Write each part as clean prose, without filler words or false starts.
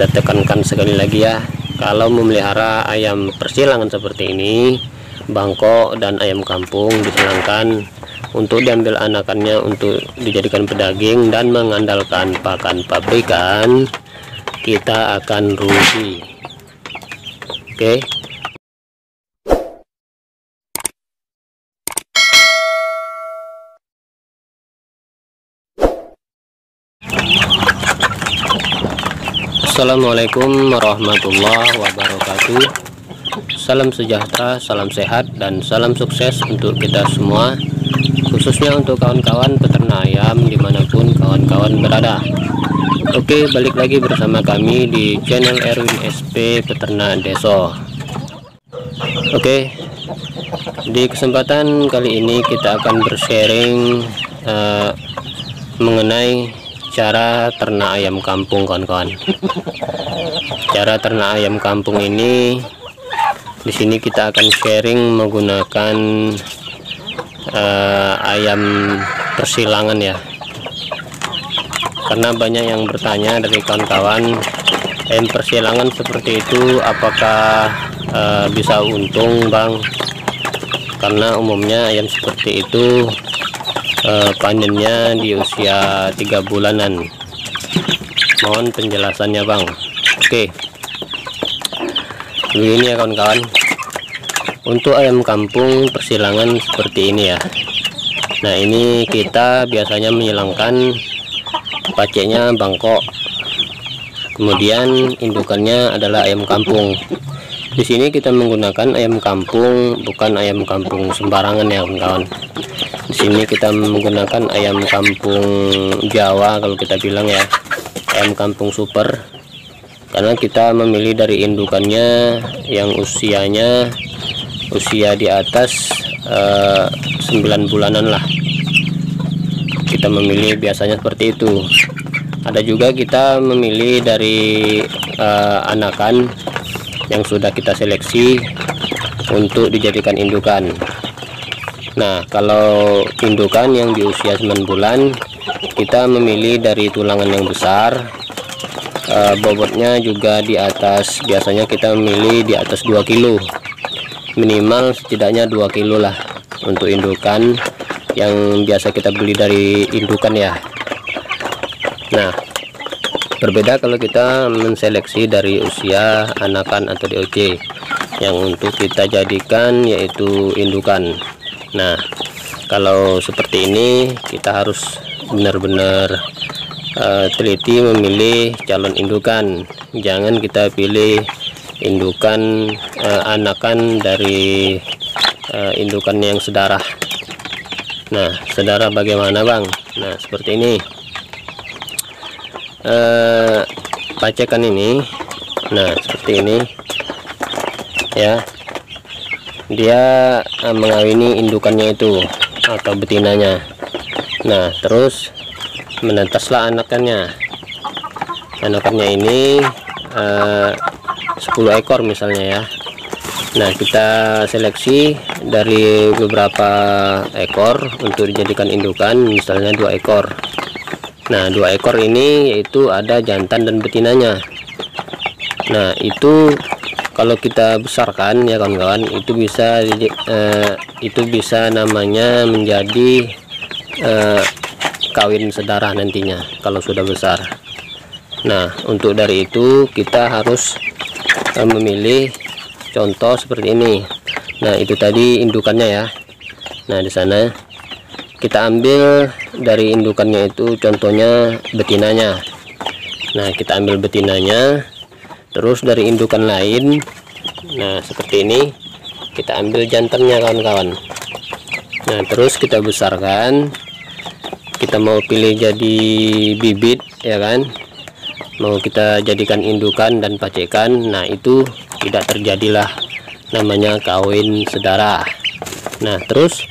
kita tekankan sekali lagi ya, kalau memelihara ayam persilangan seperti ini, bangkok dan ayam kampung disilangkan untuk diambil anakannya untuk dijadikan pedaging dan mengandalkan pakan pabrikan, kita akan rugi. Oke. Assalamualaikum warahmatullahi wabarakatuh. Salam sejahtera, salam sehat, dan salam sukses untuk kita semua, khususnya untuk kawan-kawan peternak ayam dimanapun kawan-kawan berada. Oke, balik lagi bersama kami di channel Erwin SP Peternak Deso. Oke, di kesempatan kali ini kita akan bersharing mengenai cara ternak ayam kampung, kawan-kawan. Cara ternak ayam kampung ini, di sini kita akan sharing menggunakan ayam persilangan ya. Karena banyak yang bertanya dari kawan-kawan, ayam persilangan seperti itu apakah bisa untung, Bang? Karena umumnya ayam seperti itu panennya di usia 3 bulanan. Mohon penjelasannya, Bang. Oke, begini ya kawan-kawan, untuk ayam kampung persilangan seperti ini ya. Nah, ini kita biasanya menyilangkan paceknya bangkok, kemudian indukannya adalah ayam kampung. Di sini kita menggunakan ayam kampung, bukan ayam kampung sembarangan ya kawan-kawan. Di sini kita menggunakan ayam kampung Jawa, kalau kita bilang ya, ayam kampung super, karena kita memilih dari indukannya yang usia di atas 9 bulanan lah. Kita memilih biasanya seperti itu. Ada juga kita memilih dari anakan yang sudah kita seleksi untuk dijadikan indukan. Nah, kalau indukan yang di usia 9 bulan, kita memilih dari tulangan yang besar, bobotnya juga di atas, biasanya kita memilih di atas 2 kilo, minimal setidaknya 2 kilo lah untuk indukan yang biasa kita beli dari indukan ya. Nah, berbeda kalau kita menseleksi dari usia anakan atau DOC yang untuk kita jadikan yaitu indukan. Nah, kalau seperti ini kita harus benar-benar teliti memilih calon indukan. Jangan kita pilih indukan anakan dari indukan yang sedarah. Nah, sedarah bagaimana, Bang? Nah, seperti ini. Pacekan ini, nah seperti ini ya, dia mengawini indukannya itu atau betinanya. Nah, terus menetaslah anakannya ini 10 ekor misalnya ya. Nah, kita seleksi dari beberapa ekor untuk dijadikan indukan, misalnya 2 ekor. Nah, 2 ekor ini yaitu ada jantan dan betinanya. Nah, itu kalau kita besarkan ya kawan-kawan, itu bisa namanya menjadi kawin sedarah nantinya kalau sudah besar. Nah, untuk dari itu kita harus memilih contoh seperti ini. Nah, itu tadi indukannya ya. Nah, di sana kita ambil dari indukannya itu contohnya betinanya. Nah, kita ambil betinanya, terus dari indukan lain, nah seperti ini, kita ambil jantannya kawan-kawan. Nah, terus kita besarkan. Kita mau pilih jadi bibit ya kan, mau kita jadikan indukan dan pacekan. Nah, itu tidak terjadilah namanya kawin sedarah. Nah, terus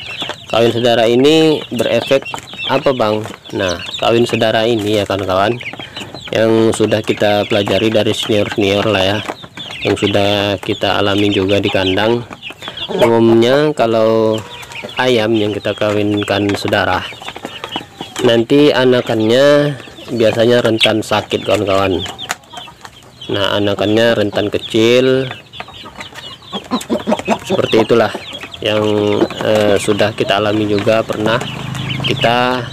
kawin sedarah ini berefek apa, Bang? Nah, kawin sedarah ini ya kawan-kawan, yang sudah kita pelajari dari senior-senior lah ya, yang sudah kita alami juga di kandang. Umumnya kalau ayam yang kita kawinkan sedarah, nanti anakannya biasanya rentan sakit kawan-kawan. Nah, anakannya rentan kecil. Seperti itulah yang sudah kita alami juga, pernah kita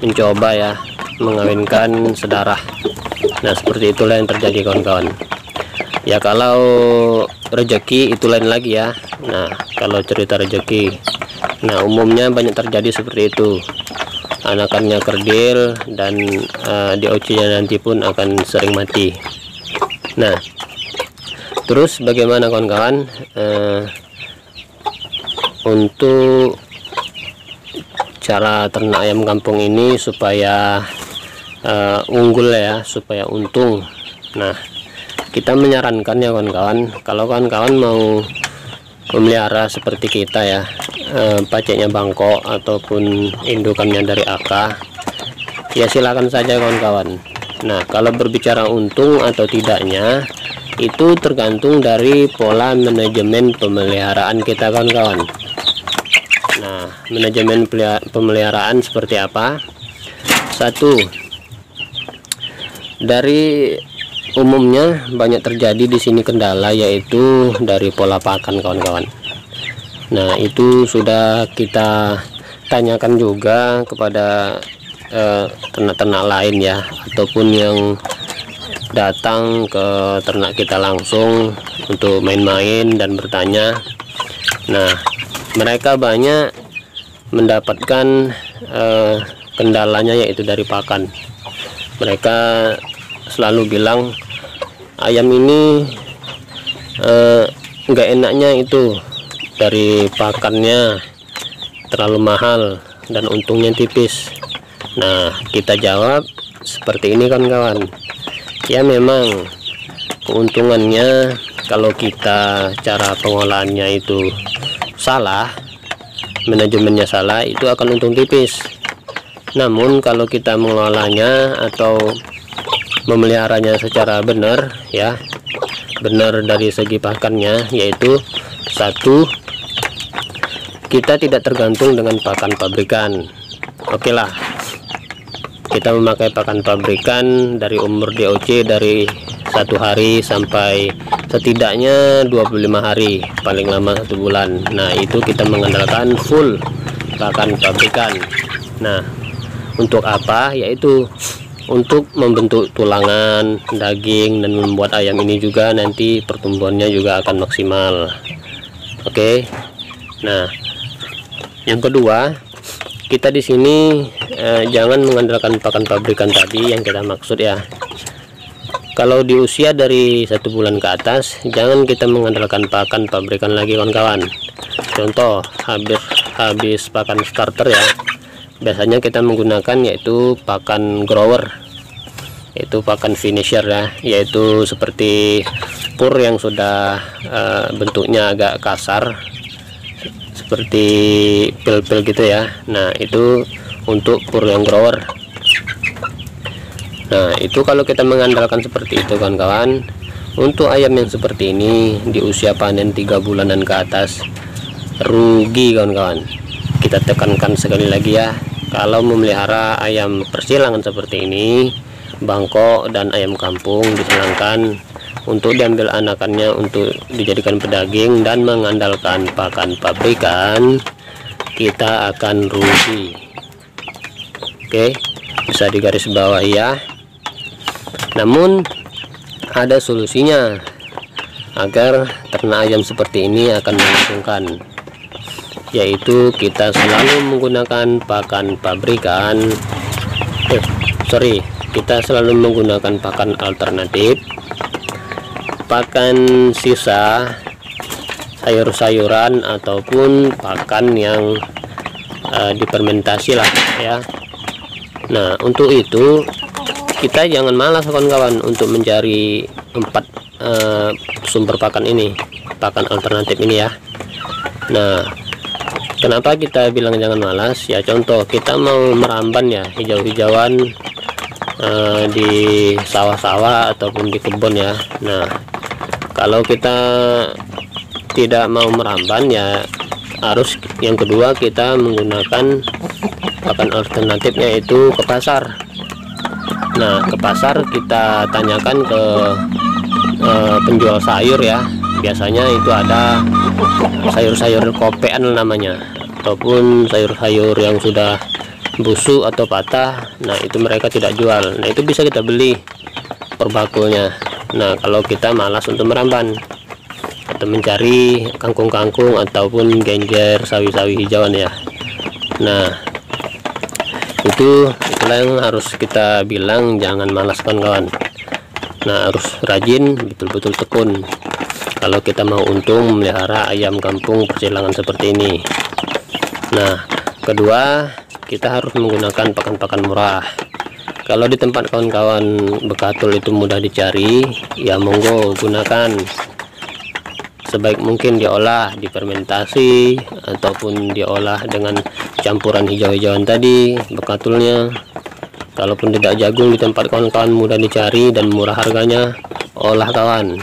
mencoba ya mengawinkan sedarah. Nah, seperti itulah yang terjadi kawan-kawan. Ya, kalau rezeki itu lain lagi ya. Nah, kalau cerita rezeki, nah umumnya banyak terjadi seperti itu. Anakannya kerdil dan DOC-nya nanti pun akan sering mati. Nah, terus bagaimana kawan-kawan untuk cara ternak ayam kampung ini supaya unggul ya, supaya untung? Nah, kita menyarankan ya kawan-kawan, kalau kawan-kawan mau memelihara seperti kita ya, paceknya bangkok ataupun indukannya dari AK, ya silakan saja kawan-kawan. Nah, kalau berbicara untung atau tidaknya, itu tergantung dari pola manajemen pemeliharaan kita kawan-kawan. Nah, manajemen pemeliharaan seperti apa? Satu, dari umumnya banyak terjadi di sini kendala, yaitu dari pola pakan kawan-kawan. Nah, itu sudah kita tanyakan juga kepada ternak-ternak lain ya, ataupun yang datang ke ternak kita langsung untuk main-main dan bertanya. Nah, mereka banyak mendapatkan kendalanya yaitu dari pakan. Mereka selalu bilang ayam ini nggak enaknya itu dari pakannya terlalu mahal dan untungnya tipis. Nah, kita jawab seperti ini kawan-kawan. Ya, memang keuntungannya kalau kita cara pengolahannya itu salah, manajemennya salah, itu akan untung tipis. Namun kalau kita mengelolanya atau memeliharanya secara benar ya, benar dari segi pakannya, yaitu satu, kita tidak tergantung dengan pakan pabrikan. Oke lah, kita memakai pakan pabrikan dari umur DOC dari 1 hari sampai setidaknya 25 hari, paling lama 1 bulan. Nah, itu kita mengandalkan full pakan pabrikan. Nah, untuk apa? Yaitu untuk membentuk tulangan, daging, dan membuat ayam ini juga nanti pertumbuhannya juga akan maksimal. Oke. Nah, yang kedua, kita di sini jangan mengandalkan pakan pabrikan tadi yang kita maksud ya. Kalau di usia dari 1 bulan ke atas, jangan kita mengandalkan pakan pabrikan lagi kawan-kawan. Contoh, habis pakan starter ya, biasanya kita menggunakan yaitu pakan grower, yaitu pakan finisher ya, yaitu seperti pur yang sudah bentuknya agak kasar seperti pil-pil gitu ya. Nah, itu untuk pur yang grower. Nah, itu kalau kita mengandalkan seperti itu kawan-kawan, untuk ayam yang seperti ini di usia panen 3 bulanan ke atas, rugi kawan-kawan. Kita tekankan sekali lagi ya, kalau memelihara ayam persilangan seperti ini, bangkok dan ayam kampung disilangkan untuk diambil anakannya untuk dijadikan pedaging dan mengandalkan pakan pabrikan, kita akan rugi. Oke, bisa digarisbawahi ya. Namun ada solusinya agar ternak ayam seperti ini akan menguntungkan, yaitu kita selalu menggunakan pakan pabrikan. Kita selalu menggunakan pakan alternatif, pakan sisa sayur-sayuran ataupun pakan yang difermentasi lah ya. Nah, untuk itu kita jangan malas kawan-kawan untuk mencari 4 sumber pakan ini, pakan alternatif ini ya. Nah, kenapa kita bilang jangan malas ya? Contoh, kita mau meramban ya, hijau-hijauan di sawah-sawah ataupun di kebun ya. Nah, kalau kita tidak mau meramban ya, harus yang kedua kita menggunakan pakan alternatifnya, yaitu ke pasar. Nah, ke pasar kita tanyakan ke penjual sayur ya, biasanya itu ada sayur-sayur kopean namanya, ataupun sayur-sayur yang sudah busuk atau patah. Nah itu mereka tidak jual. Nah itu bisa kita beli per bakulnya. Nah kalau kita malas untuk meramban atau mencari kangkung-kangkung ataupun genjer sawi-sawi hijauan ya. Nah itulah yang harus kita bilang, jangan malas kawan-kawan. Nah harus rajin, betul-betul tekun kalau kita mau untung memelihara ayam kampung persilangan seperti ini. Nah kedua, kita harus menggunakan pakan-pakan murah. Kalau di tempat kawan-kawan bekatul itu mudah dicari, ya monggo gunakan. Sebaik mungkin diolah, difermentasi, ataupun diolah dengan campuran hijau-hijauan tadi bekatulnya. Kalaupun tidak jagung di tempat kawan-kawan mudah dicari dan murah harganya, olah kawan.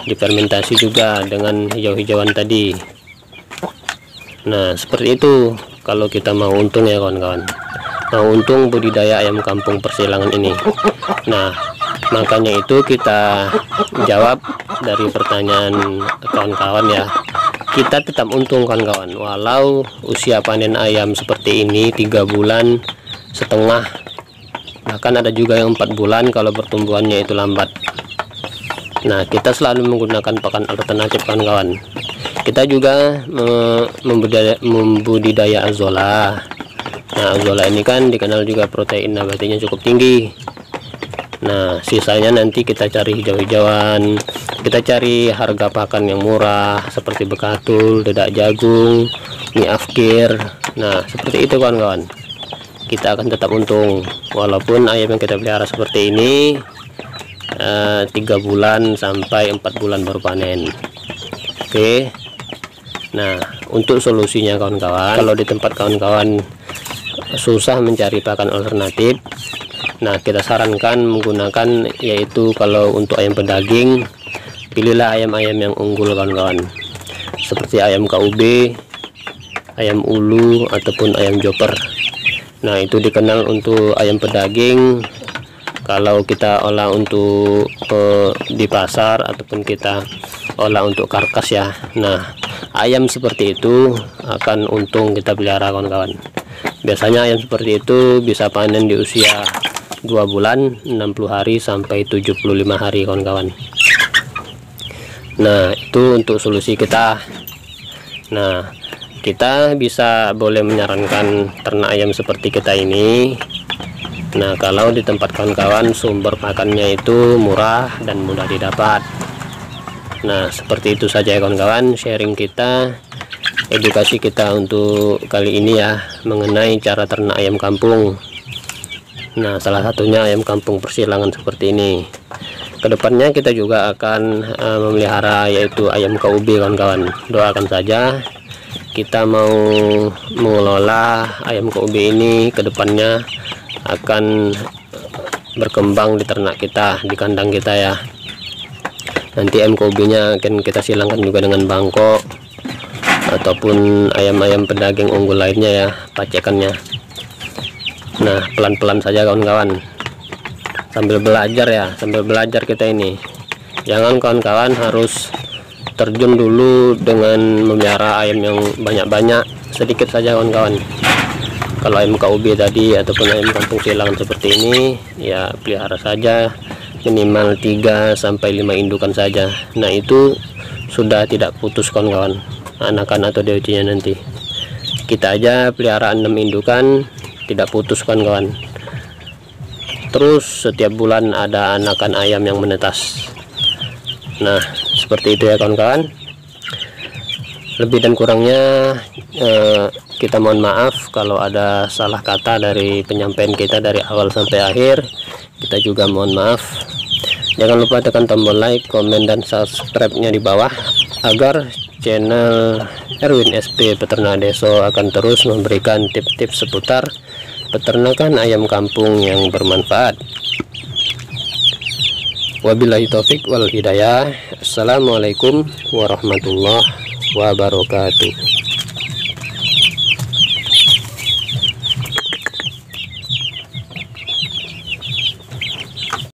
Difermentasi juga dengan hijau-hijauan tadi. Nah seperti itu kalau kita mau untung ya kawan-kawan, mau untung budidaya ayam kampung persilangan ini. Nah makanya itu kita jawab dari pertanyaan kawan-kawan ya, kita tetap untung kawan-kawan walau usia panen ayam seperti ini 3,5 bulan, bahkan ada juga yang 4 bulan kalau pertumbuhannya itu lambat. Nah kita selalu menggunakan pakan alternatif kawan-kawan. Kita juga membudidaya azolla. Nah azolla ini kan dikenal juga protein nabatinya cukup tinggi. Nah sisanya nanti kita cari hijau-hijauan, kita cari harga pakan yang murah seperti bekatul, dedak jagung, mie afkir. Nah seperti itu kawan-kawan, kita akan tetap untung walaupun ayam yang kita pelihara seperti ini 3 bulan sampai 4 bulan baru panen. Oke. Nah untuk solusinya kawan-kawan, kalau di tempat kawan-kawan susah mencari pakan alternatif, nah kita sarankan menggunakan, yaitu kalau untuk ayam pedaging, pilihlah ayam-ayam yang unggul kawan-kawan, seperti ayam KUB, ayam ulu, ataupun ayam joper. Nah itu dikenal untuk ayam pedaging. Kalau kita olah untuk di pasar ataupun kita olah untuk karkas ya, nah ayam seperti itu akan untung kita pelihara kawan-kawan. Biasanya ayam seperti itu bisa panen di usia 2 bulan, 60 hari sampai 75 hari kawan-kawan. Nah itu untuk solusi kita. Nah kita boleh menyarankan ternak ayam seperti kita ini. Nah kalau di tempat kawan-kawan sumber pakannya itu murah dan mudah didapat. Nah seperti itu saja ya kawan-kawan sharing kita, edukasi kita untuk kali ini ya, mengenai cara ternak ayam kampung. Nah salah satunya ayam kampung persilangan seperti ini. Kedepannya kita juga akan memelihara yaitu ayam KUB kawan-kawan. Doakan saja kita mau mengelola ayam KUB ini kedepannya akan berkembang di ternak kita, di kandang kita ya. Nanti ayam KUB nya akan kita silangkan juga dengan bangkok ataupun ayam-ayam pedaging unggul lainnya ya, pacekannya. Nah pelan-pelan saja kawan-kawan, sambil belajar ya, sambil belajar kita ini. Jangan kawan-kawan harus terjun dulu dengan memelihara ayam yang banyak-banyak, sedikit saja kawan-kawan. Kalau ayam KUB tadi ataupun ayam kampung silangan seperti ini ya, pelihara saja minimal 3 sampai 5 indukan saja. Nah itu sudah tidak putus kawan-kawan, anakan atau DOC-nya nanti. Kita aja pelihara 6 indukan tidak putus kawan-kawan. Terus setiap bulan ada anakan ayam yang menetas. Nah seperti itu ya kawan-kawan. Lebih dan kurangnya kita mohon maaf kalau ada salah kata dari penyampaian kita dari awal sampai akhir. Kita juga mohon maaf. Jangan lupa tekan tombol like, komen, dan subscribe-nya di bawah agar channel Erwin SP Peternak Deso akan terus memberikan tips-tips seputar peternakan ayam kampung yang bermanfaat. Wabillahi taufik wal hidayah. Assalamualaikum warahmatullahi wabarakatuh.